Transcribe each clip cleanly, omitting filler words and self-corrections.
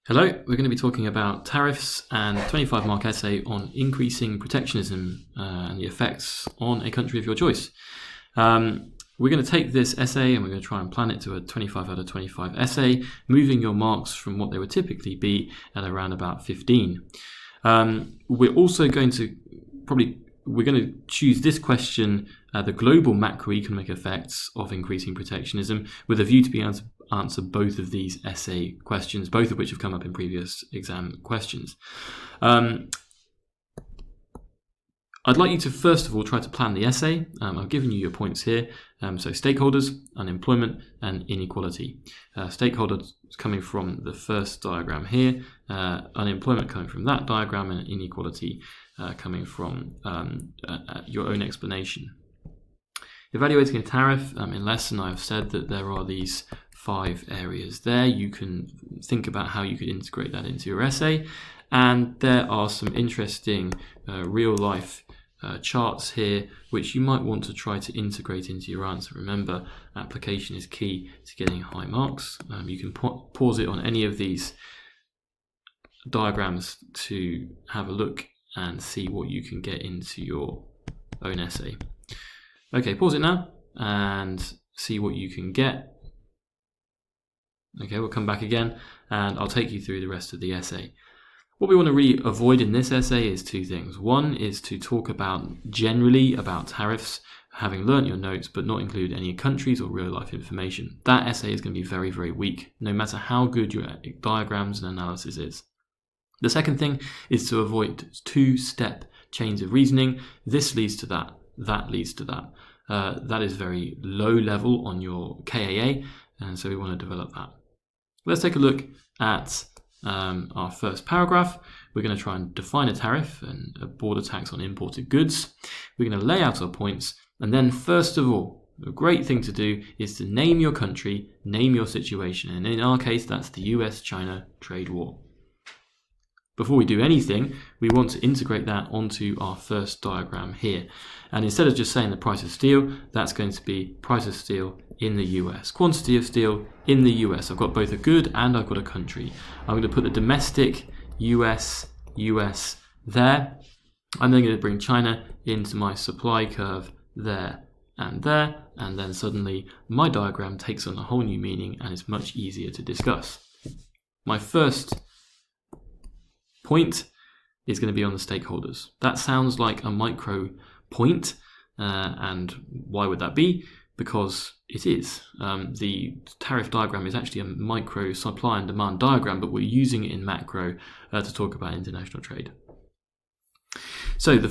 Hello, we're going to be talking about tariffs and 25 mark essay on increasing protectionism and the effects on a country of your choice. We're going to take this essay and we're going to try and plan it to a 25 out of 25 essay, moving your marks from what they would typically be at around about 15. We're also going to choose this question, the global macroeconomic effects of increasing protectionism, with a view to being able to answer both of these essay questions, both of which have come up in previous exam questions. I'd like you to first of all try to plan the essay. I've given you your points here. So stakeholders, unemployment, and inequality. Stakeholders coming from the first diagram here, unemployment coming from that diagram, and inequality coming from your own explanation. Evaluating a tariff, in lesson I've said that there are these 5 areas there. You can think about how you could integrate that into your essay, and there are some interesting real life charts here which you might want to try to integrate into your answer. Remember, application is key to getting high marks. You can pause it on any of these diagrams to have a look and see what you can get into your own essay. Okay, pause it now and see what you can get. Okay, we'll come back again and I'll take you through the rest of the essay. What we want to really avoid in this essay is 2 things. One is to talk generally about tariffs, having learnt your notes, but not include any countries or real life information. That essay is going to be very, very weak, no matter how good your diagrams and analysis is. The second thing is to avoid 2-step chains of reasoning. This leads to that, that leads to that. That is very low level on your KAA, and so we want to develop that. Let's take a look at our first paragraph. We're going to try and define a tariff and a border tax on imported goods. We're going to lay out our points, and then first of all, a great thing to do is to name your country, name your situation, and in our case that's the US-China trade war. Before we do anything, we want to integrate that onto our first diagram here. And instead of just saying the price of steel, that's going to be price of steel in the US. Quantity of steel in the US. I've got both a good and I've got a country. I'm going to put the domestic US there. I'm then going to bring China into my supply curve there, and then suddenly my diagram takes on a whole new meaning and it's much easier to discuss. My first point is going to be on the stakeholders. That sounds like a micro point, and why would that be? Because it is. The tariff diagram is actually a micro supply and demand diagram, but we're using it in macro to talk about international trade. So the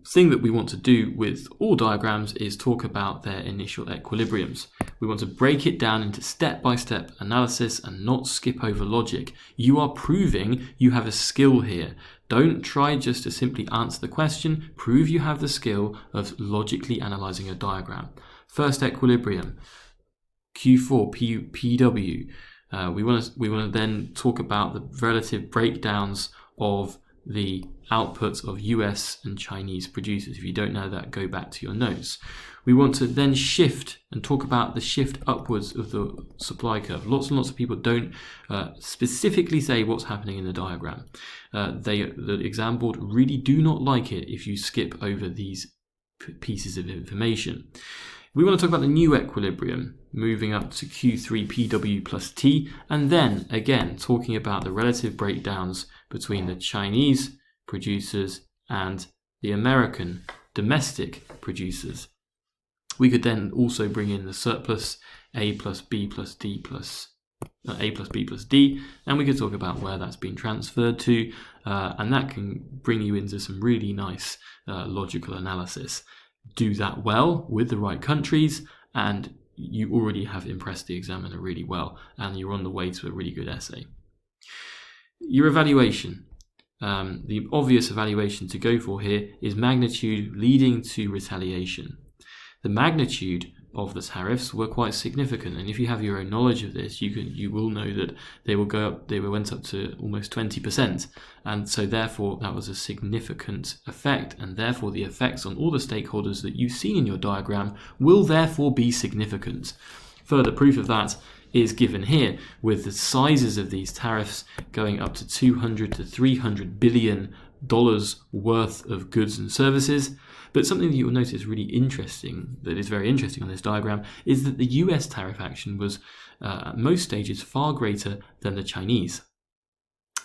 thing that we want to do with all diagrams is talk about their initial equilibriums. We want to break it down into step-by-step analysis and not skip over logic. You are proving you have a skill here. Don't try just to simply answer the question. Prove you have the skill of logically analyzing a diagram. First equilibrium, Q4, PW. We want to then talk about the relative breakdowns of the outputs of US and Chinese producers. If you don't know that, go back to your notes. We want to then shift and talk about the shift upwards of the supply curve. Lots and lots of people don't specifically say what's happening in the diagram. The exam board really do not like it if you skip over these pieces of information. We want to talk about the new equilibrium, moving up to Q3 PW plus T, and then again talking about the relative breakdowns between the Chinese producers and the American domestic producers. We could then also bring in the surplus A plus B plus D plus A plus B plus D, and we could talk about where that's been transferred to, and that can bring you into some really nice logical analysis. Do that well with the right countries, and you already have impressed the examiner really well, and you're on the way to a really good essay. Your evaluation. The obvious evaluation to go for here is magnitude leading to retaliation. The magnitude of the tariffs were quite significant, and if you have your own knowledge of this, you will know that they went up to almost 20%, and so therefore that was a significant effect, and therefore the effects on all the stakeholders that you've seen in your diagram will therefore be significant. Further proof of that is given here, with the sizes of these tariffs going up to $200 to $300 billion worth of goods and services. But something that you'll notice really interesting, that is very interesting on this diagram, is that the US tariff action was at most stages far greater than the Chinese.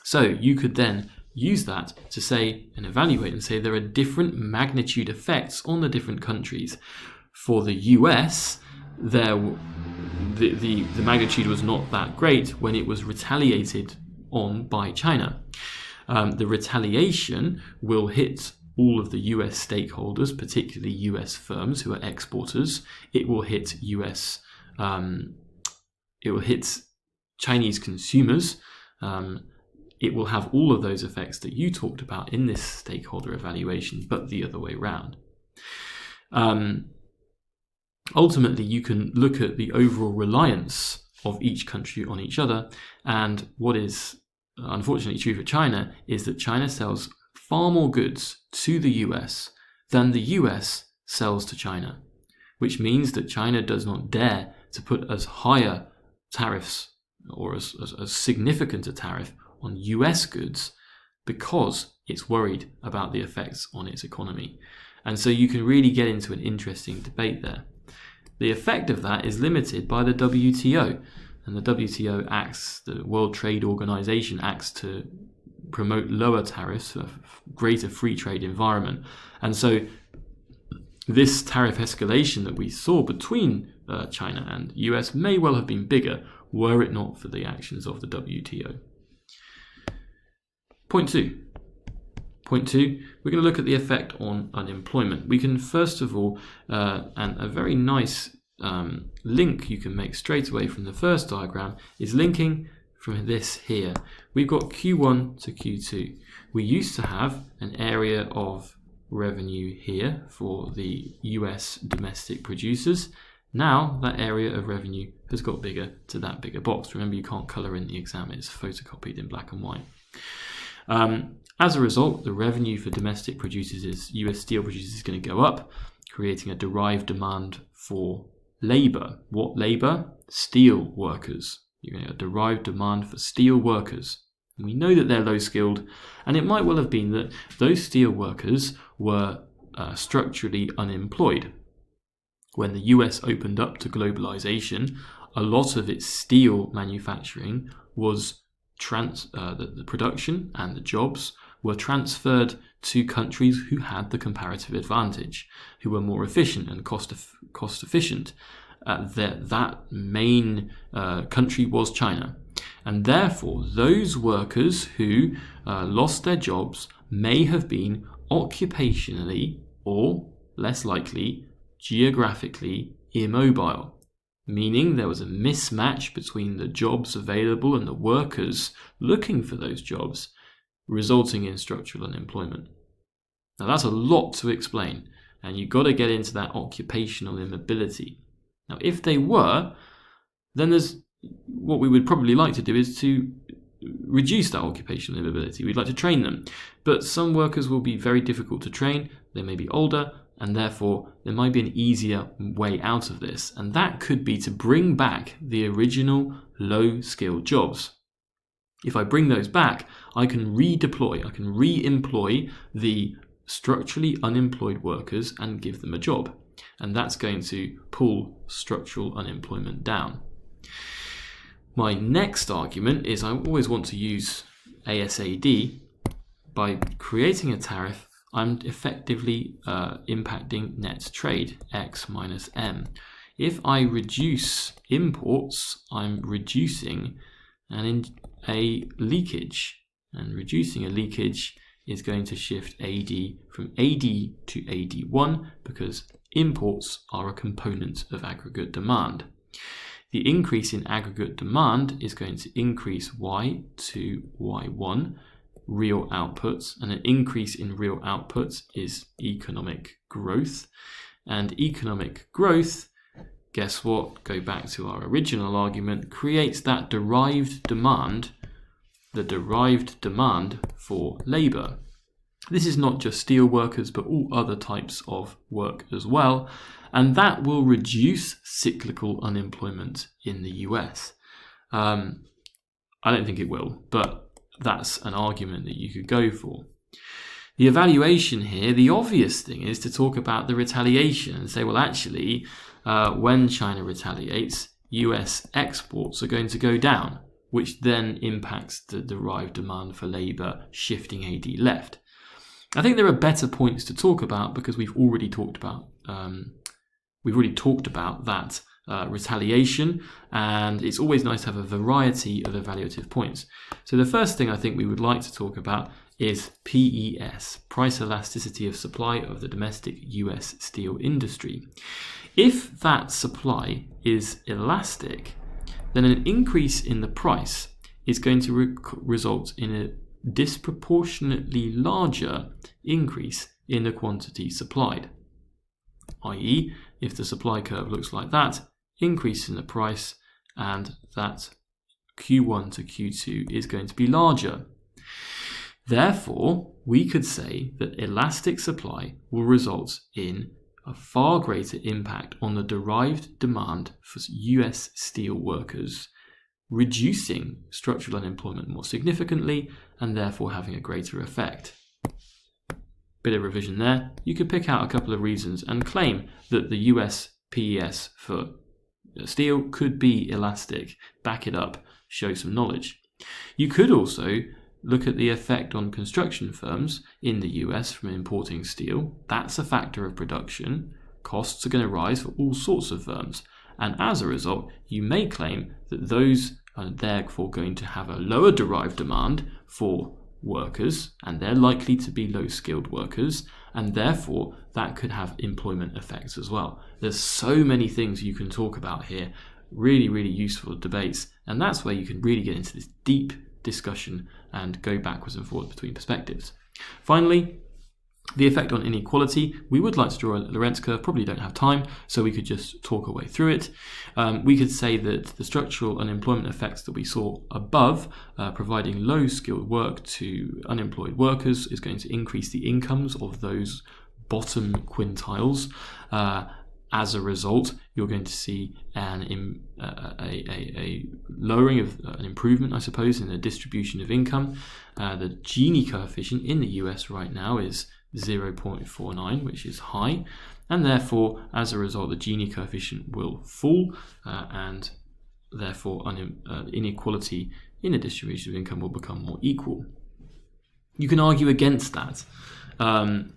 So you could then use that to say and evaluate and say there are different magnitude effects on the different countries. For the US, the magnitude was not that great when it was retaliated on by China. The retaliation will hit all of the US stakeholders, particularly US firms who are exporters. It will hit Chinese consumers. It will have all of those effects that you talked about in this stakeholder evaluation, but the other way around. Ultimately, you can look at the overall reliance of each country on each other, and what is unfortunately true for China is that China sells far more goods to the US than the US sells to China, which means that China does not dare to put as higher tariffs or as significant a tariff on US goods because it's worried about the effects on its economy. And so you can really get into an interesting debate there. The effect of that is limited by the WTO, and the WTO acts, the World Trade Organization acts to promote lower tariffs, a greater free trade environment. And so this tariff escalation that we saw between China and US may well have been bigger were it not for the actions of the WTO. Point two, we're going to look at the effect on unemployment. We can first of all, and a very nice link you can make straight away from the first diagram is linking from this here. We've got Q1 to Q2. We used to have an area of revenue here for the US domestic producers. Now that area of revenue has got bigger to that bigger box. Remember, you can't colour in the exam, it's photocopied in black and white. As a result, the revenue for domestic producers, US steel producers, is going to go up, creating a derived demand for labour. What labour? Steel workers. You're going to get a derived demand for steel workers. And we know that they're low skilled, and it might well have been that those steel workers were structurally unemployed. When the US opened up to globalization, a lot of its steel manufacturing was the production and the jobs were transferred to countries who had the comparative advantage, who were more efficient and cost efficient. That main country was China. And therefore, those workers who lost their jobs may have been occupationally, or less likely, geographically immobile, meaning there was a mismatch between the jobs available and the workers looking for those jobs, resulting in structural unemployment. Now that's a lot to explain, and you've got to get into that occupational immobility. Now if they were, then there's what we would probably like to do is to reduce that occupational immobility. We'd like to train them, but some workers will be very difficult to train. They may be older, and therefore there might be an easier way out of this, and that could be to bring back the original low-skilled jobs. If I bring those back, I can redeploy, I can re-employ the structurally unemployed workers and give them a job, and that's going to pull structural unemployment down. My next argument is I always want to use ASAD. By creating a tariff, I'm effectively impacting net trade, X minus M. If I reduce imports, I'm reducing a leakage. And reducing a leakage is going to shift AD from AD to AD1 because imports are a component of aggregate demand. The increase in aggregate demand is going to increase Y to Y1, real outputs, and an increase in real outputs is economic growth. And economic growth, guess what? Go back to our original argument, creates that derived demand, the derived demand for labour. This is not just steel workers, but all other types of work as well, and that will reduce cyclical unemployment in the US. I don't think it will, but that's an argument that you could go for. The evaluation here, the obvious thing is to talk about the retaliation and say, well, actually, when China retaliates, US exports are going to go down, which then impacts the derived demand for labour shifting AD left. I think there are better points to talk about because we've already talked about that retaliation, and it's always nice to have a variety of evaluative points. So the first thing I think we would like to talk about is PES, price elasticity of supply of the domestic US steel industry. If that supply is elastic, then an increase in the price is going to result in a disproportionately larger increase in the quantity supplied. I.e., if the supply curve looks like that, increase in the price, and that Q1 to Q2 is going to be larger. Therefore, we could say that elastic supply will result in a far greater impact on the derived demand for US steel workers, reducing structural unemployment more significantly and therefore having a greater effect. Bit of revision there. You could pick out a couple of reasons and claim that the US PES for steel could be elastic, back it up, show some knowledge. You could also look at the effect on construction firms in the US from importing steel. That's a factor of production. Costs are going to rise for all sorts of firms. And as a result, you may claim that those are therefore going to have a lower derived demand for workers, and they're likely to be low-skilled workers, and therefore that could have employment effects as well. There's so many things you can talk about here, really, really useful debates, and that's where you can really get into this deep discussion and go backwards and forwards between perspectives. Finally, the effect on inequality. We would like to draw a Lorentz curve, probably don't have time, so we could just talk our way through it. We could say that the structural unemployment effects that we saw above, providing low-skilled work to unemployed workers, is going to increase the incomes of those bottom quintiles. As a result, you're going to see a lowering of an improvement, I suppose, in the distribution of income. The Gini coefficient in the US right now is 0.49, which is high, and therefore, as a result, the Gini coefficient will fall, and therefore inequality in the distribution of income will become more equal. You can argue against that.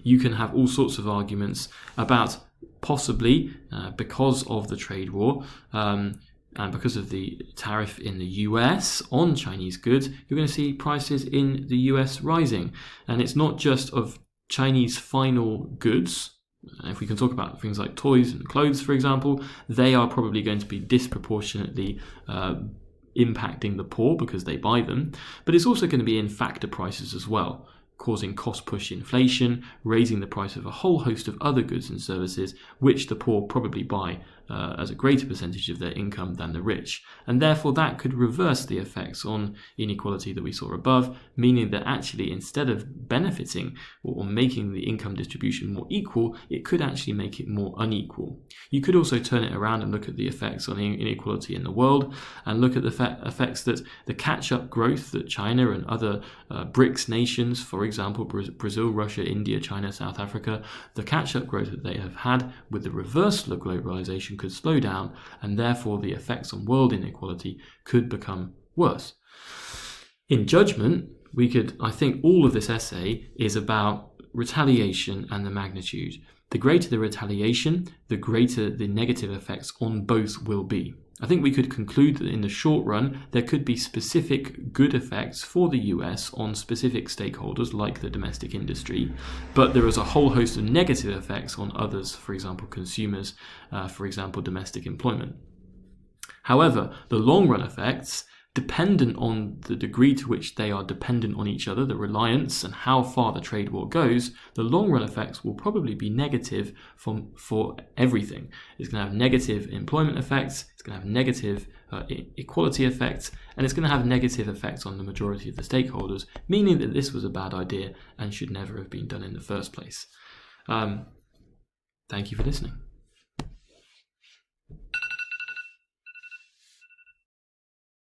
You can have all sorts of arguments about possibly because of the trade war and because of the tariff in the US on Chinese goods, you're going to see prices in the US rising. And it's not just of Chinese final goods. If we can talk about things like toys and clothes, for example, they are probably going to be disproportionately impacting the poor because they buy them. But it's also going to be in factor prices as well, causing cost-push inflation, raising the price of a whole host of other goods and services, which the poor probably buy as a greater percentage of their income than the rich. And therefore that could reverse the effects on inequality that we saw above, meaning that actually instead of benefiting or making the income distribution more equal, it could actually make it more unequal. You could also turn it around and look at the effects on inequality in the world and look at the effects that the catch-up growth that China and other BRICS nations, for example, Brazil, Russia, India, China, South Africa, the catch-up growth that they have had with the reversal of globalization could slow down, and therefore the effects on world inequality could become worse. In judgment, I think all of this essay is about retaliation and the magnitude. The greater the retaliation, the greater the negative effects on both will be. I think we could conclude that in the short run, there could be specific good effects for the US on specific stakeholders like the domestic industry, but there is a whole host of negative effects on others, for example, consumers, for example, domestic employment. However, the long run effects, dependent on the degree to which they are dependent on each other, the reliance and how far the trade war goes, the long run effects will probably be negative for everything. It's going to have negative employment effects, it's going to have negative equality effects, and it's going to have negative effects on the majority of the stakeholders, meaning that this was a bad idea and should never have been done in the first place. Thank you for listening.